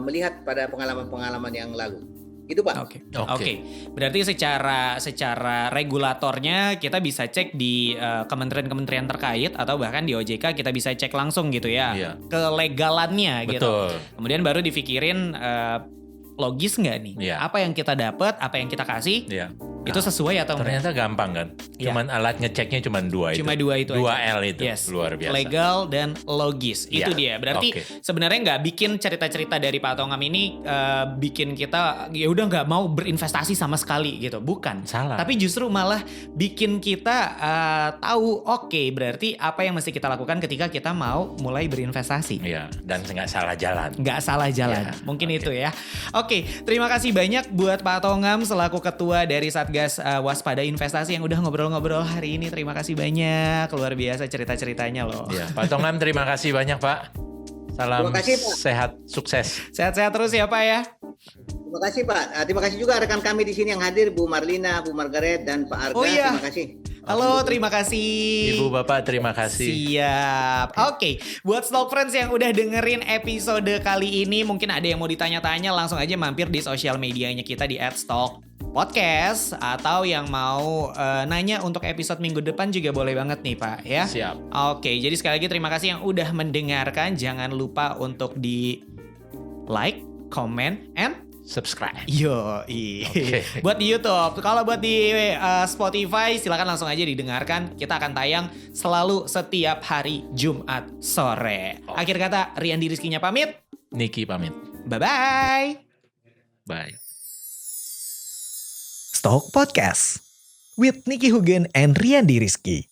melihat pada pengalaman-pengalaman yang lalu. Gitu Pak. Oke. Berarti secara regulatornya kita bisa cek di kementerian-kementerian terkait atau bahkan di OJK kita bisa cek langsung gitu ya. Iya. Kelegalannya gitu. Betul. Kemudian baru dipikirin logis nggak nih? Iya. Apa yang kita dapat, apa yang kita kasih? Iya. Itu sesuai atau enggak? Ternyata gampang kan? Iya. Cuman alat ngeceknya cuma 2 itu. Cuma 2 itu aja. 2 L itu. Yes. Luar biasa. Legal dan logis. Iya. Itu dia. Berarti Oke. sebenarnya nggak bikin cerita-cerita dari Pak Tongam ini bikin kita ya udah nggak mau berinvestasi sama sekali gitu. Bukan. Salah. Tapi justru malah bikin kita tahu berarti apa yang mesti kita lakukan ketika kita mau mulai berinvestasi. Iya, dan nggak salah jalan. Nggak salah jalan. Ya, Mungkin oke. itu ya. Oke, terima kasih banyak buat Pak Tongam selaku ketua dari Satgas Waspada Investasi yang udah ngobrol-ngobrol hari ini. Terima kasih banyak. Luar biasa cerita-ceritanya loh. Iya, Pak Tongam terima kasih banyak Pak. Salam Terima kasih, Pak. sehat, sukses. Sehat-sehat terus ya Pak ya. Terima kasih Pak. Terima kasih juga rekan kami di sini yang hadir, Bu Marlina, Bu Margaret, dan Pak Arga. Oh iya. Terima kasih. Halo, terima kasih. Ibu Bapak terima kasih. Siap. Oke, buat Stock Friends yang udah dengerin episode kali ini, mungkin ada yang mau ditanya-tanya, langsung aja mampir di sosial medianya kita di @stockpodcast, atau yang mau nanya untuk episode minggu depan juga boleh banget nih Pak ya. Siap. Oke, jadi sekali lagi terima kasih yang udah mendengarkan. Jangan lupa untuk di like, comment, and subscribe. Oke. Buat di YouTube, kalau buat di Spotify silakan langsung aja didengarkan. Kita akan tayang selalu setiap hari Jumat sore. Akhir kata, Riyandi Rizkynya pamit. Niki pamit. Bye-bye. Bye. Stock Podcast with Nicky Hugen and Riyandi Rizky.